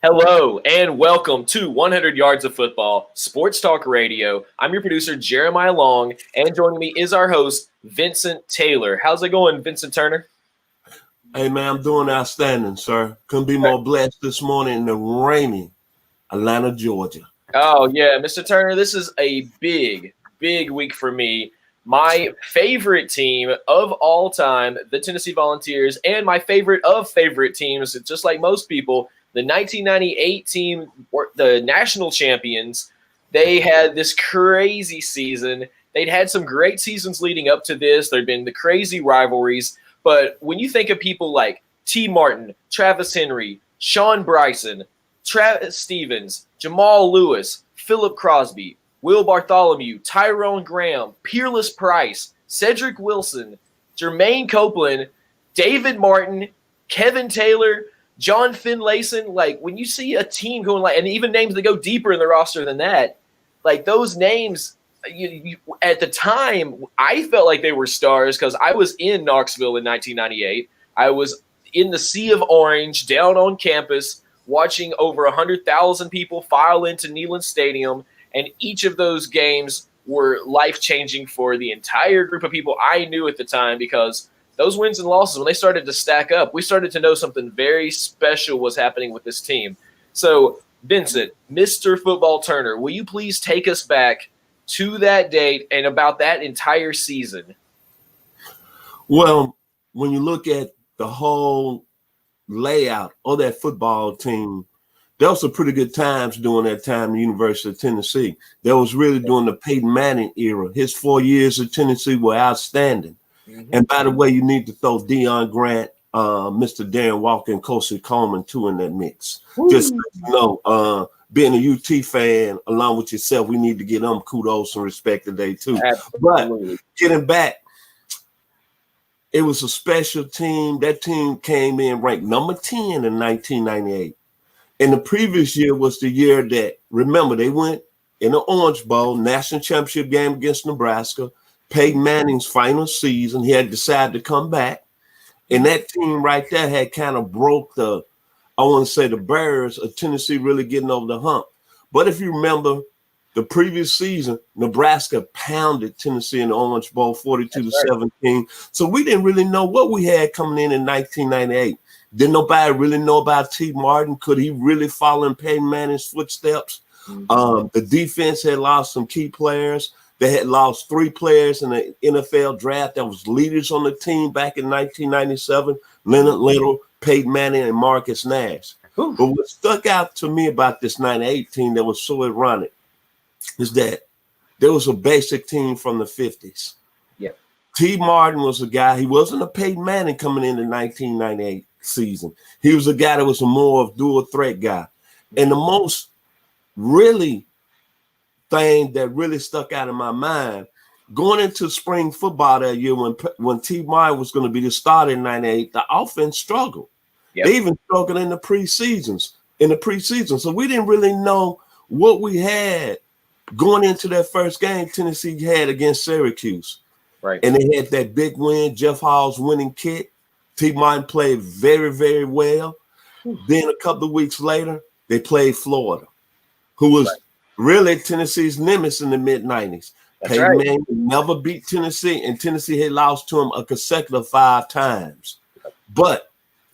Hello and welcome to 100 Yards of Football, Sports Talk Radio. I'm your producer, Jeremiah Long, and joining me is our host, Vincent Taylor. How's it going, Vincent Turner? Hey, man, I'm doing outstanding, sir. Couldn't be more blessed this morning in the rainy Atlanta, Georgia. Oh, yeah, Mr. Turner, this is a big week for me. My favorite team of all time, the Tennessee Volunteers, and my favorite of favorite teams, just like most people, the 1998 team, the national champions. They had this crazy season. They'd had some great seasons leading up to this. There'd been the crazy rivalries. But when you think of people like T. Martin, Travis Henry, Sean Bryson, Travis Stevens, Jamal Lewis, Philip Crosby, Will Bartholomew, Tyrone Graham, Peerless Price, Cedric Wilson, Jermaine Copeland, David Martin, Kevin Taylor, John Finlayson, like when you see a team going like, and even names that go deeper in the roster than that, like those names, at the time, I felt like they were stars because I was in Knoxville in 1998. I was in the Sea of Orange down on campus watching over 100,000 people file into Neyland Stadium, and each of those games were life-changing for the entire group of people I knew at the time because those wins and losses, when they started to stack up, we started to know something very special was happening with this team. So, Vincent, Mr. Football Turner, will you please take us back to that date and about that entire season? Well, when you look at the whole layout of that football team, there was some pretty good times during that time at the University of Tennessee. That was really during the Peyton Manning era. His 4 years at Tennessee were outstanding. Mm-hmm. And by the way, you need to throw Deion Grant, Mr. Darren Walker, and Coach Coleman too in that mix. Ooh. Just being a UT fan, along with yourself, we need to give them kudos and respect today too. Absolutely. But getting back, it was a special team. That team came in ranked number 10 in 1998. And the previous year was the year that, remember, they went in the Orange Bowl, national championship game against Nebraska. Peyton Manning's final season, he had decided to come back. And that team right there had kind of broke the barriers of Tennessee really getting over the hump. But if you remember the previous season, Nebraska pounded Tennessee in the Orange Bowl 42-17. So we didn't really know what we had coming in 1998. Didn't nobody really know about T. Martin? Could he really follow in Peyton Manning's footsteps? Mm-hmm. The defense had lost some key players. They had lost 3 players in the NFL draft that was leaders on the team back in 1997, Leonard Little, Peyton Manning, and Marcus Nash. Ooh. But what stuck out to me about this 98 team that was so ironic is that there was a basic team from the 50s. Yeah. T. Martin was a guy, he wasn't a Peyton Manning coming in the 1998 season. He was a guy that was a more of dual threat guy. And the most really thing that really stuck out in my mind, going into spring football that year when T. Martin was going to be the starter in 98, the offense struggled. Yep. They even struggled in the preseason. So we didn't really know what we had going into that first game Tennessee had against Syracuse. Right. And they had that big win, Jeff Hall's winning kick. T. Martin played very, very well. Then a couple of weeks later, they played Florida, who was really Tennessee's nemesis in the mid-90s. Peyton Manning never beat Tennessee, and Tennessee had lost to him a consecutive 5 times. But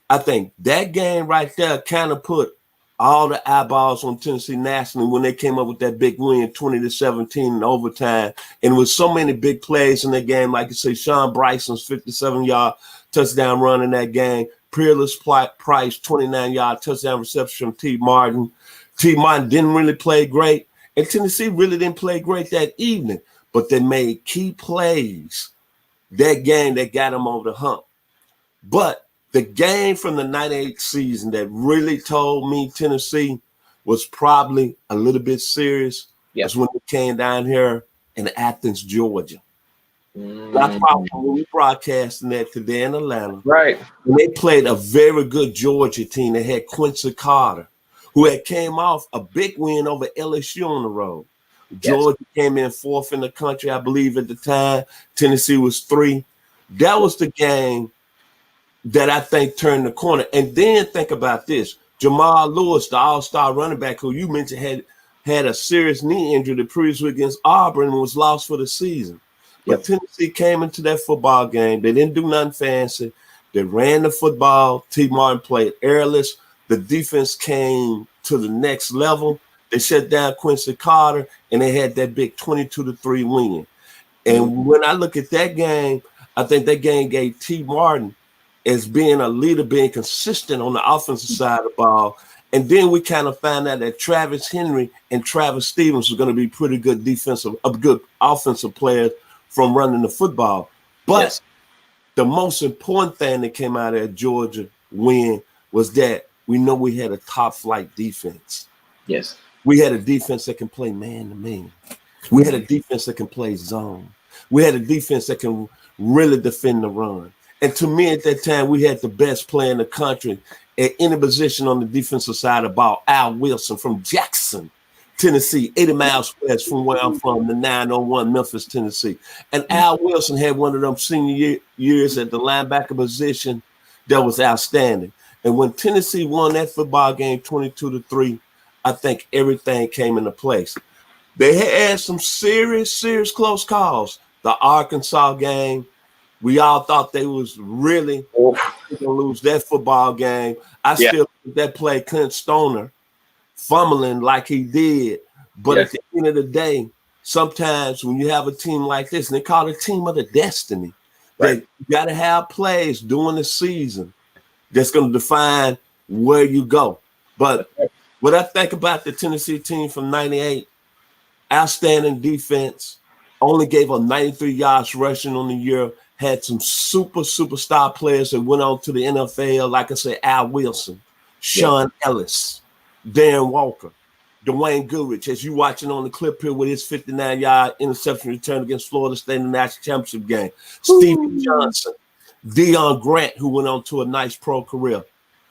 I think that game right there kind of put all the eyeballs on Tennessee nationally when they came up with that big win, 20-17 in overtime. And with so many big plays in that game, like you say, Sean Bryson's 57-yard touchdown run in that game, Peerless Price, 29-yard touchdown reception from T. Martin. T. Martin didn't really play great, and Tennessee really didn't play great that evening, but they made key plays that game that got them over the hump. But the game from the 98 season that really told me Tennessee was probably a little bit serious was when it came down here in Athens, Georgia. That's probably when we broadcasting that today in Atlanta. Right. And they played a very good Georgia team. They had Quincy Carter, who had came off a big win over LSU on the road. Georgia came in 4th in the country, I believe, at the time. Tennessee was 3. That was the game that I think turned the corner. And then think about this. Jamal Lewis, the all-star running back who you mentioned had a serious knee injury the previous week against Auburn and was lost for the season. But Tennessee came into that football game. They didn't do nothing fancy. They ran the football. T. Martin played airless. The defense came to the next level. They shut down Quincy Carter, and they had that big 22-3 win. And when I look at that game, I think that game gave T. Martin as being a leader, being consistent on the offensive side of the ball. And then we kind of found out that Travis Henry and Travis Stevens were going to be pretty good good offensive players from running the football. But the most important thing that came out of that Georgia win was that we know we had a top flight defense. Yes. We had a defense that can play man to man. We had a defense that can play zone. We had a defense that can really defend the run. And to me at that time, we had the best player in the country at any position on the defensive side of the ball, Al Wilson from Jackson, Tennessee, 80 miles west from where I'm from, the 901 Memphis, Tennessee. And Al Wilson had one of them senior years at the linebacker position that was outstanding. And when Tennessee won that football game 22-3, I think everything came into place. They had some serious close calls. The Arkansas game, we all thought they was really going to lose that football game. I still think that play Clint Stoner fumbling like he did. But at the end of the day, sometimes when you have a team like this, and they call it a team of the destiny, that you got to have plays during the season that's going to define where you go. But what I think about the Tennessee team from 98, outstanding defense, only gave up 93 yards rushing on the year, had some superstar players that went on to the NFL, like I said, Al Wilson, Sean Ellis, Darren Walker, Dwayne Goodrich, as you watching on the clip here with his 59-yard interception return against Florida State in the national championship game, Stephen Johnson, Deion Grant, who went on to a nice pro career.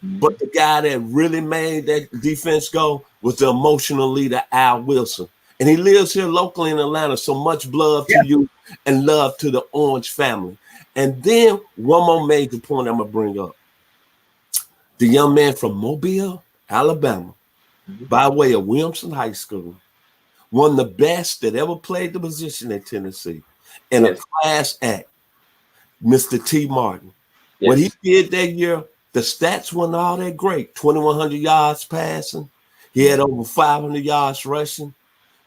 But the guy that really made that defense go was the emotional leader, Al Wilson. And he lives here locally in Atlanta, so much love to you and love to the Orange family. And then one more major point I'm going to bring up. The young man from Mobile, Alabama, by way of Williamson High School, one of the best that ever played the position at Tennessee, and a class act, Mr. T. Martin. What he did that year, the stats weren't all that great. 2,100 yards passing. He had over 500 yards rushing.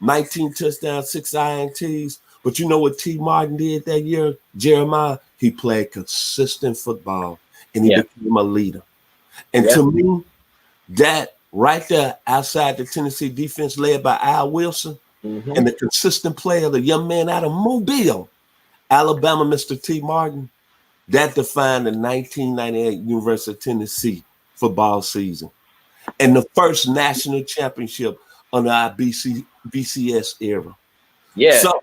19 touchdowns, 6 INTs. But you know what T. Martin did that year, Jeremiah? He played consistent football, and he became a leader. And to me, that right there outside the Tennessee defense led by Al Wilson and the consistent play of the young man out of Mobile, Alabama, Mr. T. Martin, that defined the 1998 University of Tennessee football season and the first national championship under our BCS era. Yeah. So,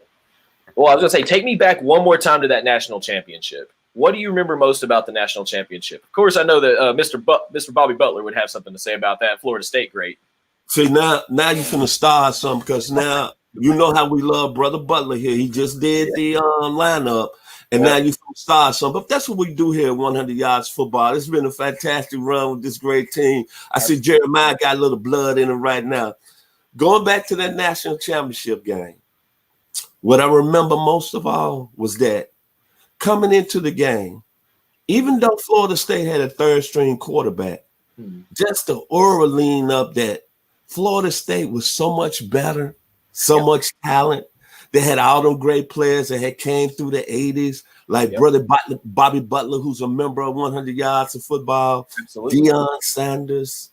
well, I was going to say, take me back one more time to that national championship. What do you remember most about the national championship? Of course, I know that Mr. Bobby Butler would have something to say about that. Florida State great. See, now you're finna start something because now you know how we love Brother Butler here. He just did the lineup, and now you finna start something. But that's what we do here at 100 Yards Football. It's been a fantastic run with this great team. I see Jeremiah got a little blood in him right now. Going back to that national championship game, what I remember most of all was that coming into the game, even though Florida State had a third-string quarterback, just the aura lean up that Florida State was so much better, so much talent. They had all them great players that had came through the 80s, like Brother Bobby Butler, who's a member of 100 Yards of Football, Deion Sanders,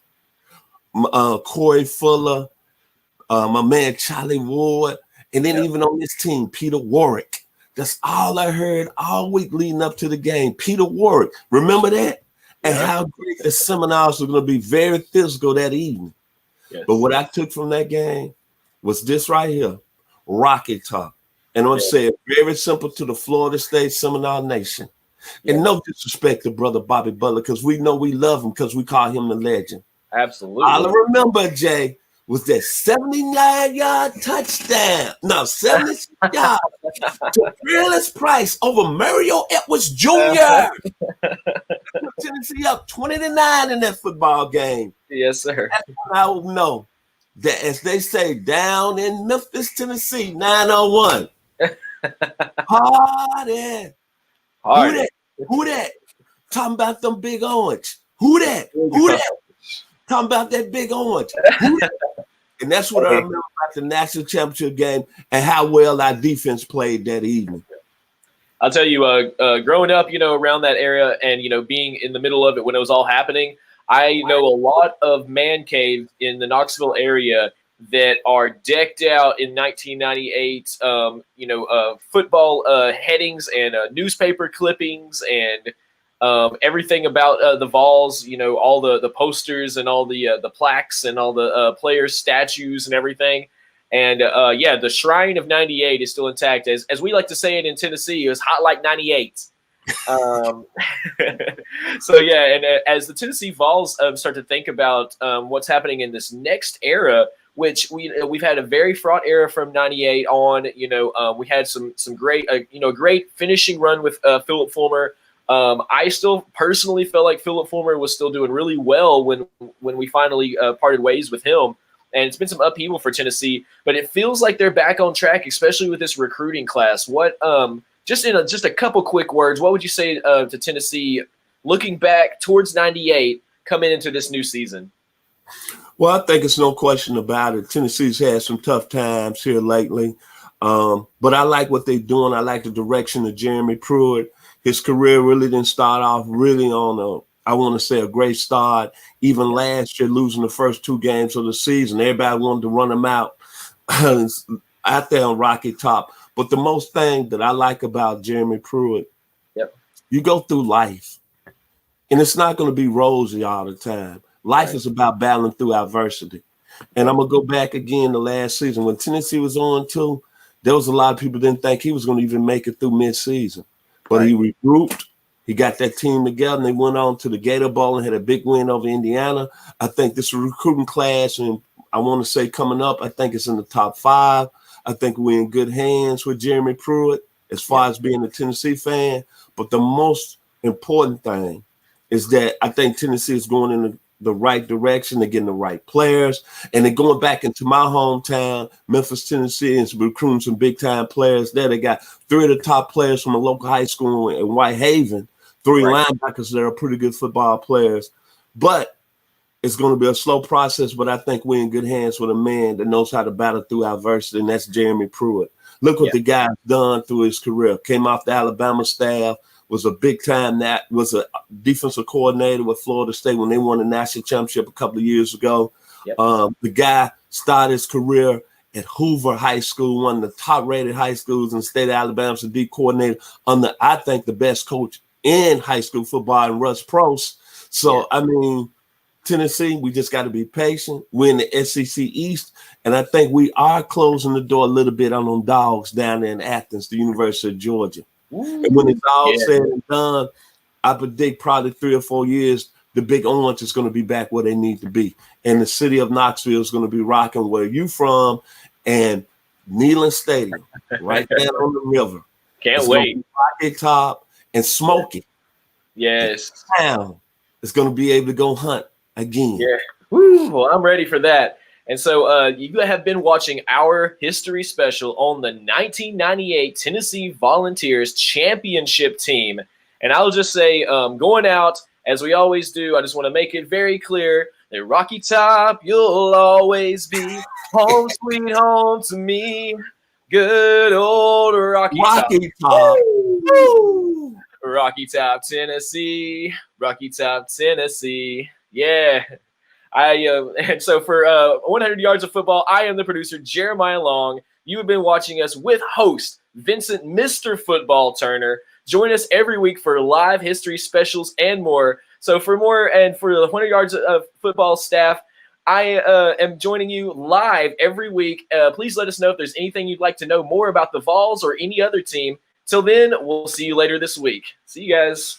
Corey Fuller, my man Charlie Ward, and then even on this team, Peter Warwick. That's all I heard all week leading up to the game. Peter Warwick, remember that? And how great the Seminoles were going to be very physical that evening. But what I took from that game was this right here, Rocket Talk. And I'm going to say it very simple to the Florida State Seminole Nation. And no disrespect to Brother Bobby Butler, because we know we love him because we call him the legend. Absolutely. I remember, Jay, was that 79-yard touchdown. No, 76 yards to Fearless Price over Mario Edwards Jr. Tennessee up 20-9 in that football game. Yes, sir. That's when I would know that, as they say, down in Memphis, Tennessee, 901. Hardy. Who that? Talking about them big orange. Who that? Talking about that big orange. Who that? And that's what I remember about the national championship game and how well our defense played that evening. I'll tell you, growing up, around that area and, being in the middle of it when it was all happening, I know a lot of man caves in the Knoxville area that are decked out in 1998, football headings and newspaper clippings and everything about the Vols, all the posters and all the plaques and all the players' statues and everything. And the Shrine of 98 is still intact. As we like to say it in Tennessee, it was hot like 98. So, and as the Tennessee Vols start to think about what's happening in this next era, which we've had a very fraught era from 98 on, we had some great, great finishing run with Philip Fulmer. I still personally felt like Philip Fulmer was still doing really well when we finally parted ways with him. And it's been some upheaval for Tennessee, but it feels like they're back on track, especially with this recruiting class. What, just a couple quick words, what would you say to Tennessee looking back towards 98 coming into this new season? Well, I think it's no question about it. Tennessee's had some tough times here lately, but I like what they're doing. I like the direction of Jeremy Pruitt. His career really didn't start off really on a great start. Even last year, losing the first 2 games of the season, everybody wanted to run him out there on Rocky Top. But the most thing that I like about Jeremy Pruitt, you go through life, and it's not going to be rosy all the time. Life is about battling through adversity. And I'm going to go back again to last season. When Tennessee was on 2, there was a lot of people didn't think he was going to even make it through midseason. But he regrouped. He got that team together, and they went on to the Gator Bowl and had a big win over Indiana. I think this recruiting class, and I want to say coming up, I think it's in the top 5. I think we're in good hands with Jeremy Pruitt as far as being a Tennessee fan. But the most important thing is that I think Tennessee is going in the right direction. They're getting the right players, and they're going back into my hometown, Memphis, Tennessee, and recruiting some big-time players there. They got 3 of the top players from a local high school in Whitehaven, 3 linebackers that are pretty good football players. But it's going to be a slow process, but I think we're in good hands with a man that knows how to battle through adversity, and that's Jeremy Pruitt. Look what the guy's done through his career. Came off the Alabama staff, was a big-time was a defensive coordinator with Florida State when they won the national championship a couple of years ago. The guy started his career at Hoover High School, one of the top-rated high schools in the state of Alabama, as a D coordinator under, I think, the best coach in high school football, and Russ Prost. So, I mean, Tennessee, we just got to be patient. We're in the SEC East, and I think we are closing the door a little bit on them dogs down there in Athens, the University of Georgia. And when it's all said and done, I predict probably 3 or 4 years, the Big Orange is going to be back where they need to be. And the city of Knoxville is going to be rocking where you from, and Neyland Stadium, right there on the river. Can't wait. Rocky Top and Smoky. Yes. Town is going to be able to go hunt again. Yeah. Woo. Well, I'm ready for that. And so you have been watching our history special on the 1998 Tennessee Volunteers championship team. And I'll just say, going out, as we always do, I just want to make it very clear that Rocky Top, you'll always be home sweet home to me. Good old Rocky Top. Woo! Rocky Top, Tennessee. Rocky Top, Tennessee. Yeah. And so for 100 Yards of Football, I am the producer, Jeremiah Long. You have been watching us with host Vincent Mr. Football Turner. Join us every week for live history specials and more. So for more, and for the 100 Yards of Football staff, I am joining you live every week. Please let us know if there's anything you'd like to know more about the Vols or any other team. Till then, we'll see you later this week. See you guys.